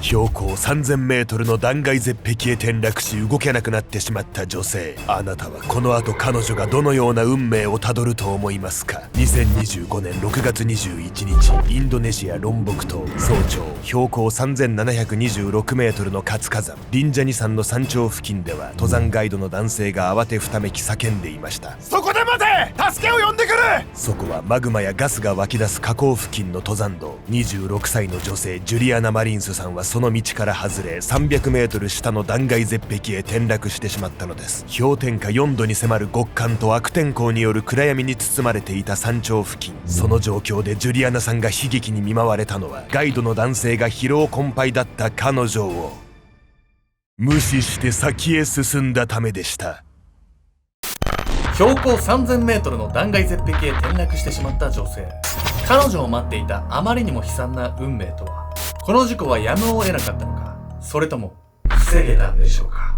標高3000メートルの断崖絶壁へ転落し動けなくなってしまった女性。あなたはこの後彼女がどのような運命をたどると思いますか。2025年6月21日、インドネシアロンボク島早朝、標高3726メートルの活火山リンジャニ山の山頂付近では登山ガイドの男性が慌てふためき叫んでいました。そこで待て、助けを呼んでくる。そこはマグマやガスが湧き出す火口付近の登山道。26歳の女性ジュリアナ・マリンスさんはその道から外れ300メートル下の断崖絶壁へ転落してしまったのです。氷点下4度に迫る極寒と悪天候による暗闇に包まれていた山頂付近。その状況でジュリアナさんが悲劇に見舞われたのは、ガイドの男性が疲労困憊だった彼女を無視して先へ進んだためでした。標高3000メートルの断崖絶壁へ転落してしまった女性。彼女を待っていたあまりにも悲惨な運命とは。この事故はやむを得なかったのか、それとも防げたんでしょうか。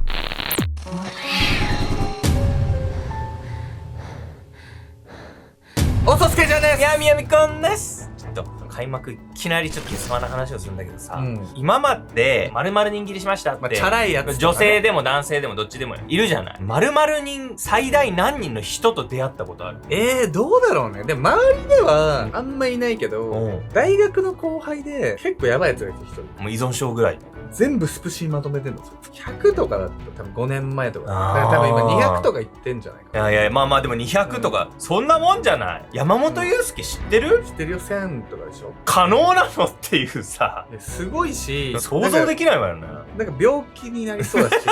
おそすけちゃんです。やみやみこんです。ちょっと開幕いきなりちょっと下世話な話をするんだけどさ、今まで〇〇人切りしましたって、チャラいやつ、女性でも男性でもどっちでもいるじゃない。〇〇人最大何人の人と出会ったことある？どうだろうね。でも周りではあんまいないけど、大学の後輩で結構やばいやつがいて一人。もう依存症ぐらい。全部スプシーまとめてんの。100とかだと多分5年前とか。だから多分今200とか言ってんじゃないかな。いやいや、まあまあでも200とか、そんなもんじゃない。山本裕介知ってる？知ってるよ、1000とかでしょ。可能なのっていうさ。すごいし、想像できないわよね。なんか病気になりそうだし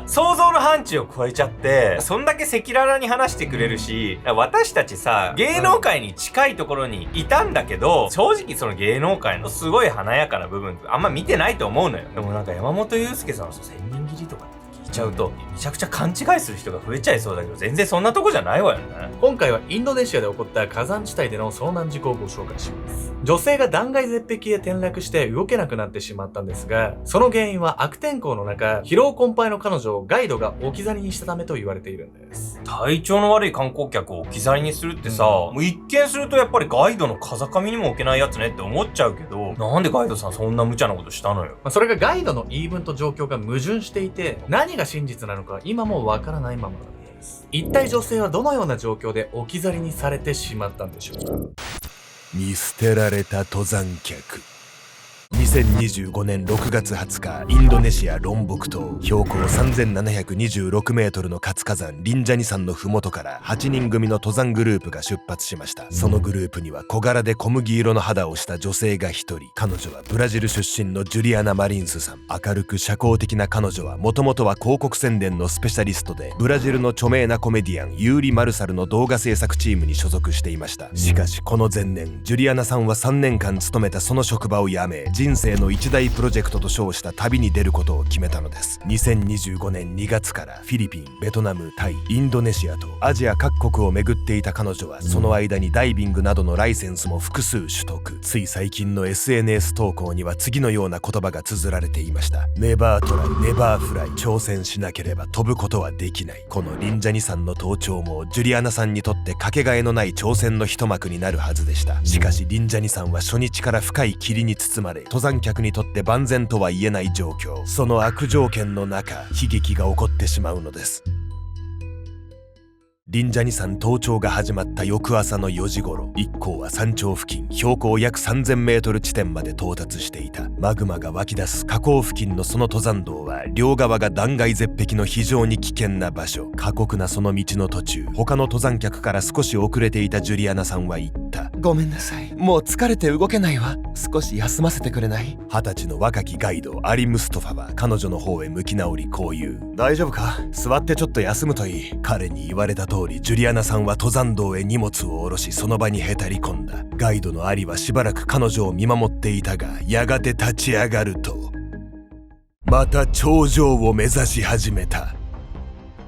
想像の範疇を超えちゃって、そんだけ赤裸々に話してくれるし、私たちさ、芸能界に近いところにいたんだけど、正直その芸能界のすごい華やかな部分あんま見てないと思うのよ。でもなんか山本裕介さんの千人切りとか聞いちゃうと、めちゃくちゃ勘違いする人が増えちゃいそうだけど、全然そんなとこじゃないわよね。今回はインドネシアで起こった火山地帯での遭難事故をご紹介します。女性が断崖絶壁へ転落して動けなくなってしまったんですが、その原因は悪天候の中、疲労困憊の彼女をガイドが置き去りにしたためと言われているんです。体調の悪い観光客を置き去りにするってさ、もう一見するとやっぱりガイドの風上にも置けないやつねって思っちゃうけど、なんでガイドさんそんな無茶なことしたのよ。それがガイドの言い分と状況が矛盾していて、何が真実なのか今もわからないままなんです。一体女性はどのような状況で置き去りにされてしまったんでしょうか。見捨てられた登山客。2025年6月20日、インドネシアロンボク島標高3726メートルの活火山リンジャニ山の麓から8人組の登山グループが出発しました。そのグループには小柄で小麦色の肌をした女性が一人。彼女はブラジル出身のジュリアナ・マリンスさん。明るく社交的な彼女はもともとは広告宣伝のスペシャリストで、ブラジルの著名なコメディアンユーリ・マルサルの動画制作チームに所属していました。しかしこの前年、ジュリアナさんは3年間勤めたその職場を辞め、人生の一大プロジェクトと称した旅に出ることを決めたのです。2025年2月からフィリピン、ベトナム、タイ、インドネシアとアジア各国を巡っていた彼女は、その間にダイビングなどのライセンスも複数取得。つい最近の SNS 投稿には次のような言葉が綴られていました。ネバートライ、ネバーフライ。挑戦しなければ飛ぶことはできない。このリンジャニさんの登頂もジュリアナさんにとってかけがえのない挑戦の一幕になるはずでした。しかしリンジャニさんは初日から深い霧に包まれ、登山客にとって万全とは言えない状況。その悪条件の中、悲劇が起こってしまうのです。リンジャニ山登頂が始まった翌朝の4時頃、一行は山頂付近標高約3000メートル地点まで到達していた。マグマが湧き出す火口付近のその登山道は両側が断崖絶壁の非常に危険な場所。過酷なその道の途中、他の登山客から少し遅れていたジュリアナさんは言った。ごめんなさい、もう疲れて動けないわ。少し休ませてくれない？ 20歳の若きガイドアリ・ムストファは彼女の方へ向き直りこう言う。大丈夫か？座ってちょっと休むといい。彼に言われた通り、ジュリアナさんは登山道へ荷物を下ろし、その場にへたり込んだ。ガイドのアリはしばらく彼女を見守っていたが、やがて立ち上がるとまた頂上を目指し始めた。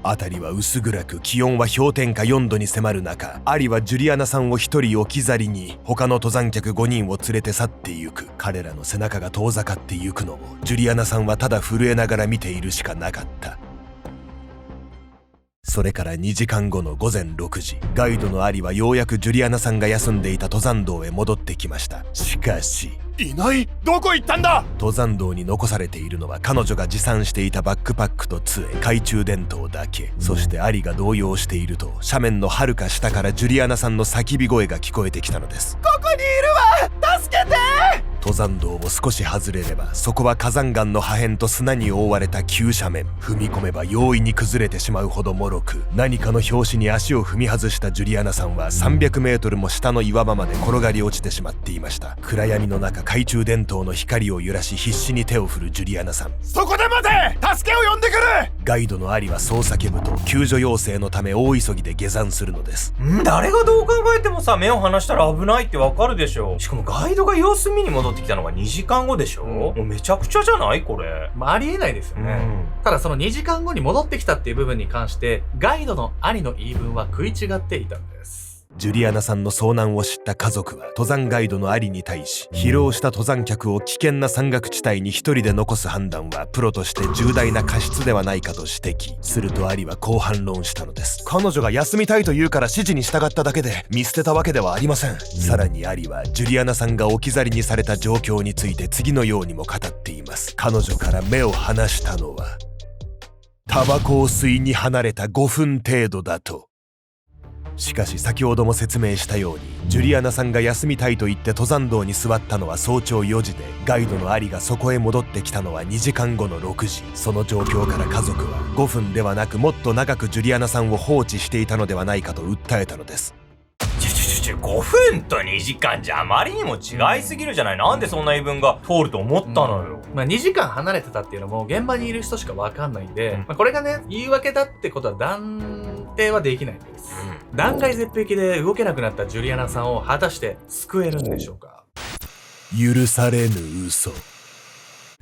辺りは薄暗く、気温は氷点下4度に迫る中、アリはジュリアナさんを一人置き去りに、他の登山客5人を連れて去ってゆく。彼らの背中が遠ざかってゆくのをジュリアナさんはただ震えながら見ているしかなかった。それから2時間後の午前6時、ガイドのアリはようやくジュリアナさんが休んでいた登山道へ戻ってきました。しかしいない。どこ行ったんだ。登山道に残されているのは彼女が持参していたバックパックと杖、懐中電灯だけ。そしてアリが動揺していると斜面のはるか下からジュリアナさんの叫び声が聞こえてきたのです。ここにいるわ、助けて。登山道を少し外れればそこは火山岩の破片と砂に覆われた急斜面。踏み込めば容易に崩れてしまうほど脆く、何かの拍子に足を踏み外したジュリアナさんは300メートルも下の岩場まで転がり落ちてしまっていました。暗闇の中、懐中電灯の光を揺らし必死に手を振るジュリアナさん。そこで待て。助けを呼んでくる。ガイドのアリはそう叫ぶと救助要請のため大急ぎで下山するのです。誰がどう考えてもさ、目を離したら危ないってわかるでしょ。しかもガイドが様子見に戻ってきたのが2時間後でしょ、もうめちゃくちゃじゃないこれ。ありえないですよね。ただその2時間後に戻ってきたっていう部分に関してガイドのアリの言い分は食い違っていたんです。ジュリアナさんの遭難を知った家族は登山ガイドのアリに対し、疲労した登山客を危険な山岳地帯に一人で残す判断はプロとして重大な過失ではないかと指摘すると、アリはこう反論したのです。彼女が休みたいと言うから指示に従っただけで見捨てたわけではありません。さらにアリはジュリアナさんが置き去りにされた状況について次のようにも語っています。彼女から目を離したのはタバコを吸いに離れた5分程度だと。しかし先ほども説明したように、ジュリアナさんが休みたいと言って登山道に座ったのは早朝4時で、ガイドのアリがそこへ戻ってきたのは2時間後の6時。その状況から家族は5分ではなくもっと長くジュリアナさんを放置していたのではないかと訴えたのです。5分と2時間じゃあまりにも違いすぎるじゃない。なんでそんな言い分が通ると思ったのよ。2時間離れてたっていうのも現場にいる人しか分かんないんで、これがね言い訳だってことは断定はできないんです。断崖絶壁で動けなくなったジュリアナさんを果たして救えるんでしょうか。許されぬ嘘。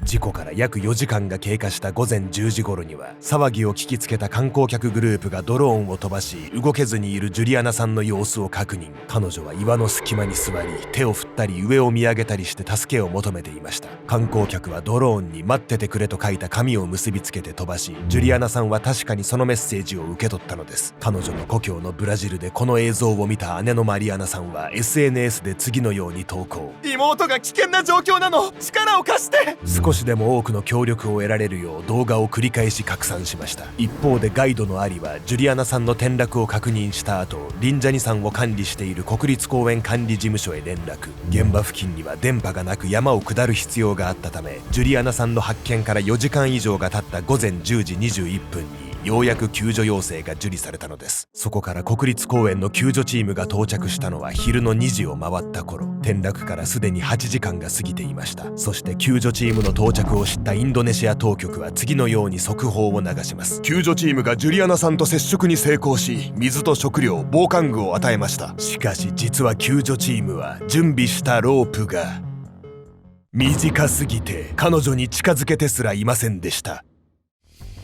事故から約4時間が経過した午前10時頃には、騒ぎを聞きつけた観光客グループがドローンを飛ばし、動けずにいるジュリアナさんの様子を確認。彼女は岩の隙間に座り、手を振ったり上を見上げたりして助けを求めていました。観光客はドローンに待っててくれと書いた紙を結びつけて飛ばし、ジュリアナさんは確かにそのメッセージを受け取ったのです。彼女の故郷のブラジルでこの映像を見た姉のマリアナさんは SNS で次のように投稿。妹が危険な状況なの、力を貸して。少しでも多くの協力を得られるよう動画を繰り返し拡散しました。一方でガイドのアリはジュリアナさんの転落を確認した後、リンジャニ山を管理している国立公園管理事務所へ連絡。現場付近には電波がなく山を下る必要があったため、ジュリアナさんの発見から4時間以上が経った午前10時21分にようやく救助要請が受理されたのです。そこから国立公園の救助チームが到着したのは昼の2時を回った頃。転落からすでに8時間が過ぎていました。そして救助チームの到着を知ったインドネシア当局は次のように速報を流します。救助チームがジュリアナさんと接触に成功し、水と食料、防寒具を与えました。しかし実は救助チームは準備したロープが短すぎて彼女に近づけてすらいませんでした。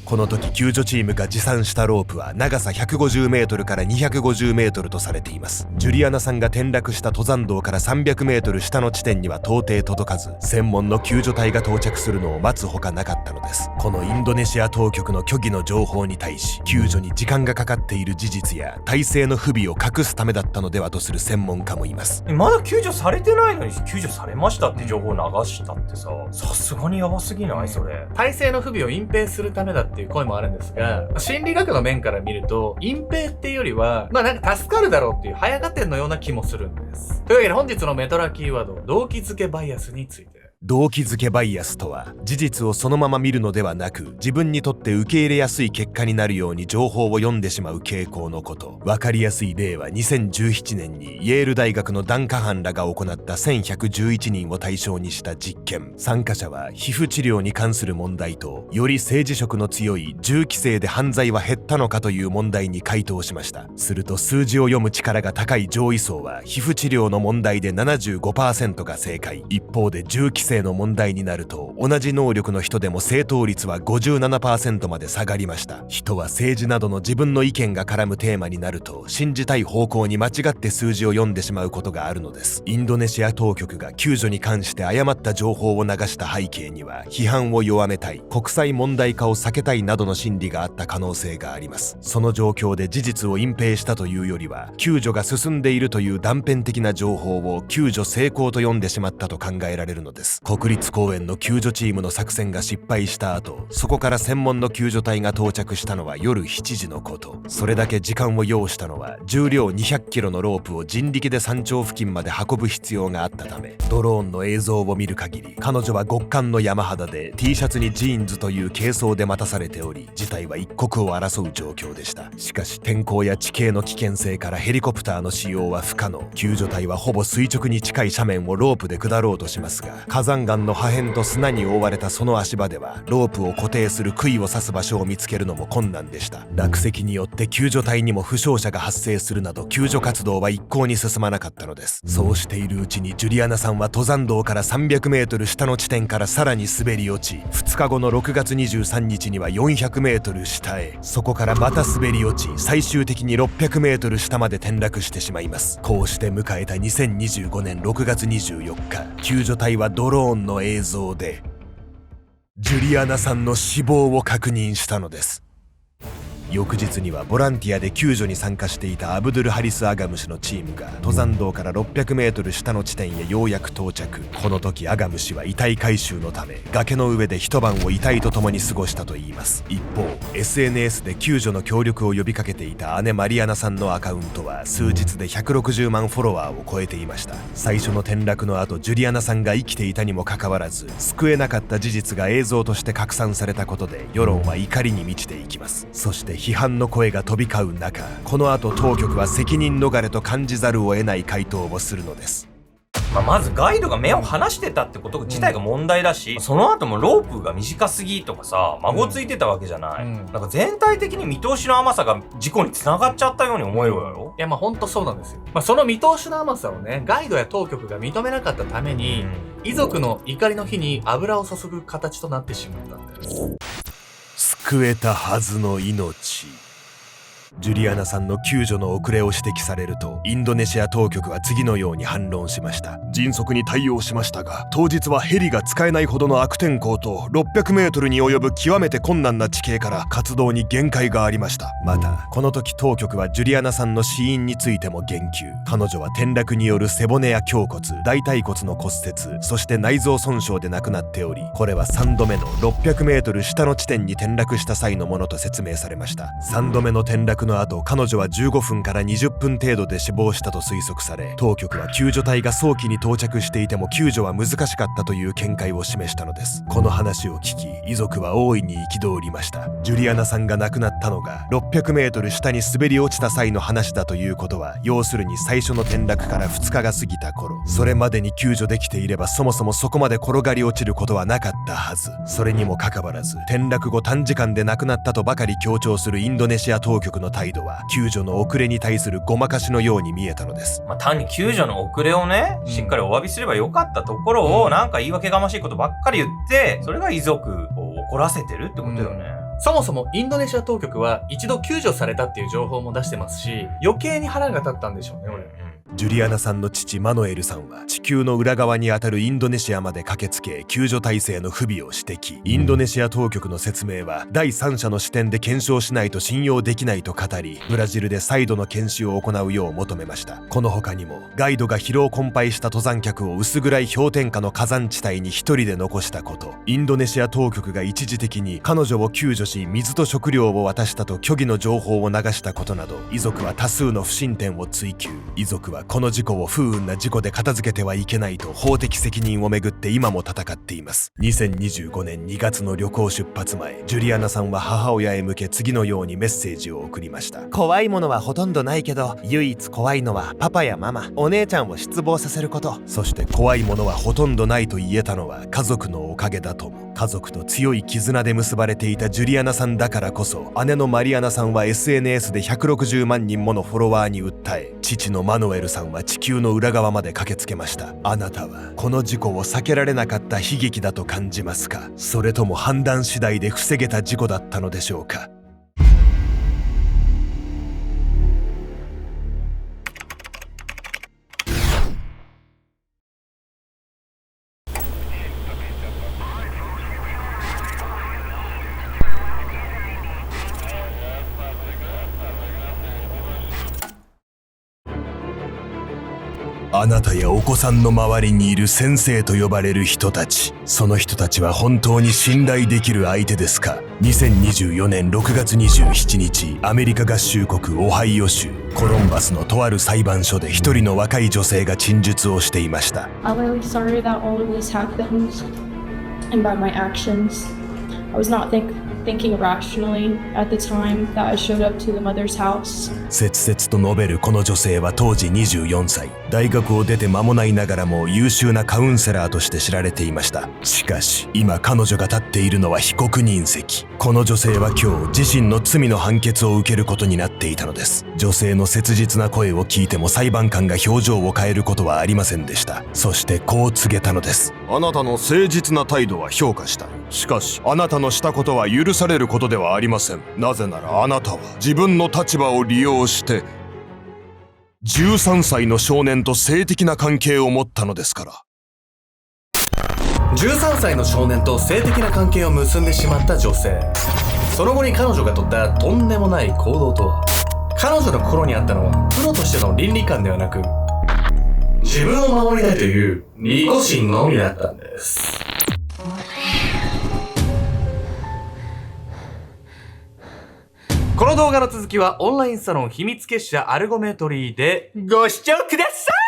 この時救助チームが持参したロープは長さ150メートルから250メートルとされています。ジュリアナさんが転落した登山道から300メートル下の地点には到底届かず、専門の救助隊が到着するのを待つほかなかったのです。このインドネシア当局の虚偽の情報に対し、救助に時間がかかっている事実や体制の不備を隠すためだったのではとする専門家もいます。まだ救助されてないのに救助されましたって情報を流したってさすがにヤバすぎない？それ体制の不備を隠蔽するためだっていう声もあるんですが、心理学の面から見ると隠蔽っていうよりはなんか助かるだろうっていう早合点のような気もするんです。というわけで本日のメトラキーワード、動機づけバイアスについて。動機づけバイアスとは、事実をそのまま見るのではなく、自分にとって受け入れやすい結果になるように情報を読んでしまう傾向のこと。わかりやすい例は2017年にイェール大学のダン・カハンらが行った1111人を対象にした実験。参加者は皮膚治療に関する問題と、より政治色の強い銃規制で犯罪は減ったのかという問題に回答しました。すると数字を読む力が高い上位層は皮膚治療の問題で 75% が正解。一方で銃規制性の問題になると、同じ能力の人でも正答率は 57% まで下がりました。人は政治などの自分の意見が絡むテーマになると、信じたい方向に間違って数字を読んでしまうことがあるのです。インドネシア当局が救助に関して誤った情報を流した背景には、批判を弱めたい、国際問題化を避けたいなどの心理があった可能性があります。その状況で事実を隠蔽したというよりは、救助が進んでいるという断片的な情報を救助成功と読んでしまったと考えられるのです。国立公園の救助チームの作戦が失敗した後、そこから専門の救助隊が到着したのは夜7時のこと。それだけ時間を要したのは、重量200キロのロープを人力で山頂付近まで運ぶ必要があったため、ドローンの映像を見る限り、彼女は極寒の山肌で T シャツにジーンズという軽装で待たされており、事態は一刻を争う状況でした。しかし天候や地形の危険性からヘリコプターの使用は不可能。救助隊はほぼ垂直に近い斜面をロープで下ろうとしますが、火山岩の破片と砂に覆われたその足場では、ロープを固定する杭を刺す場所を見つけるのも困難でした。落石によって救助隊にも負傷者が発生するなど、救助活動は一向に進まなかったのです。そうしているうちにジュリアナさんは登山道から300メートル下の地点からさらに滑り落ち、2日後の6月23日には400メートル下へ、そこからまた滑り落ち、最終的に600メートル下まで転落してしまいます。こうして迎えた2025年6月24日、救助隊はドローンの映像でジュリアナさんの死亡を確認したのです。翌日にはボランティアで救助に参加していたアブドゥル・ハリス・アガム氏のチームが登山道から600メートル下の地点へようやく到着。この時アガム氏は遺体回収のため崖の上で一晩を遺体と共に過ごしたといいます。一方 SNS で救助の協力を呼びかけていた姉マリアナさんのアカウントは数日で160万フォロワーを超えていました。最初の転落の後、ジュリアナさんが生きていたにもかかわらず救えなかった事実が映像として拡散されたことで、世論は怒りに満ちていきます。そして批判の声が飛び交う中、この後当局は責任逃れと感じざるを得ない回答をするのです。まずガイドが目を離してたってこと自体が問題だし、その後もロープが短すぎとかさ、孫ついてたわけじゃない、なんか全体的に見通しの甘さが事故につながっちゃったように思えるわよ。いやほんとそうなんですよ。その見通しの甘さをね、ガイドや当局が認めなかったために、遺族の怒りの火に油を注ぐ形となってしまったんです。救えたはずの命。ジュリアナさんの救助の遅れを指摘されると、インドネシア当局は次のように反論しました。迅速に対応しましたが、当日はヘリが使えないほどの悪天候と600メートルに及ぶ極めて困難な地形から活動に限界がありました。またこの時当局はジュリアナさんの死因についても言及。彼女は転落による背骨や胸骨、大腿骨の骨折、そして内臓損傷で亡くなっており、これは3度目の600メートル下の地点に転落した際のものと説明されました。3度目の転落の後、彼女は15分から20分程度で死亡したと推測され、当局は救助隊が早期に到着していても救助は難しかったという見解を示したのです。この話を聞き、遺族は大いに憤りました。ジュリアナさんが亡くなったのが600メートル下に滑り落ちた際の話だということは、要するに最初の転落から2日が過ぎた頃、それまでに救助できていればそもそもそこまで転がり落ちることはなかったはず。それにもかかわらず転落後短時間で亡くなったとばかり強調するインドネシア当局の態度は、救助の遅れに対するごまかしのように見えたのです。単に救助の遅れをね、しっかりお詫びすればよかったところを、なんか言い訳がましいことばっかり言って、それが遺族を怒らせてるってことよね。そもそもインドネシア当局は一度救助されたっていう情報も出してますし、余計に腹が立ったんでしょうね、俺。ジュリアナさんの父マノエルさんは地球の裏側にあたるインドネシアまで駆けつけ、救助体制の不備を指摘。インドネシア当局の説明は第三者の視点で検証しないと信用できないと語り、ブラジルで再度の検視を行うよう求めました。この他にもガイドが疲労困憊した登山客を薄暗い氷点下の火山地帯に一人で残したこと、インドネシア当局が一時的に彼女を救助し水と食料を渡したと虚偽の情報を流したことなど、遺族は多数の不審点を追及。遺族はこの事故を不運な事故で片付けてはいけないと法的責任をめぐって今も戦っています。2025年2月の旅行出発前、ジュリアナさんは母親へ向け次のようにメッセージを送りました。怖いものはほとんどないけど、唯一怖いのはパパやママ、お姉ちゃんを失望させること。そして怖いものはほとんどないと言えたのは家族のおかげだとも。家族と強い絆で結ばれていたジュリアナさんだからこそ、姉のマリアナさんは SNS で160万人ものフォロワーに訴え、父のマノエルさんは地球の裏側まで駆けつけました。あなたはこの事故を避けられなかった悲劇だと感じますか？それとも判断次第で防げた事故だったのでしょうか？あなたやお子さんの周りにいる先生と呼ばれる人たち、その人たちは本当に信頼できる相手ですか？2024年6月27日、アメリカ合衆国オハイオ州コロンバスのとある裁判所で一人の若い女性が陳述をしていました。I'm really sorry that all of this happened and by my actions. I was not thinking rationally at the time that I showed up to the mother's house. 切々と述べるこの女性は当時24歳。大学を出て間もないながらも優秀なカウンセラーとして知られていました。しかし、今彼女が立っているのは被告人席。この女性は今日自身の罪の判決を受けることになっていたのです。女性の切実な声を聞いても裁判官が表情を変えることはありませんでした。そしてこう告げたのです。あなたの誠実な態度は評価したい。しかし、あなたのしたことは許されることではありません。なぜならあなたは自分の立場を利用して13歳の少年と性的な関係を持ったのですから。13歳の少年と性的な関係を結んでしまった女性。その後に彼女が取ったとんでもない行動とは？彼女の心にあったのはプロとしての倫理観ではなく、自分を守りたいという利己心のみだったんです。この動画の続きはオンラインサロン秘密結社アルゴメトリーでご視聴ください。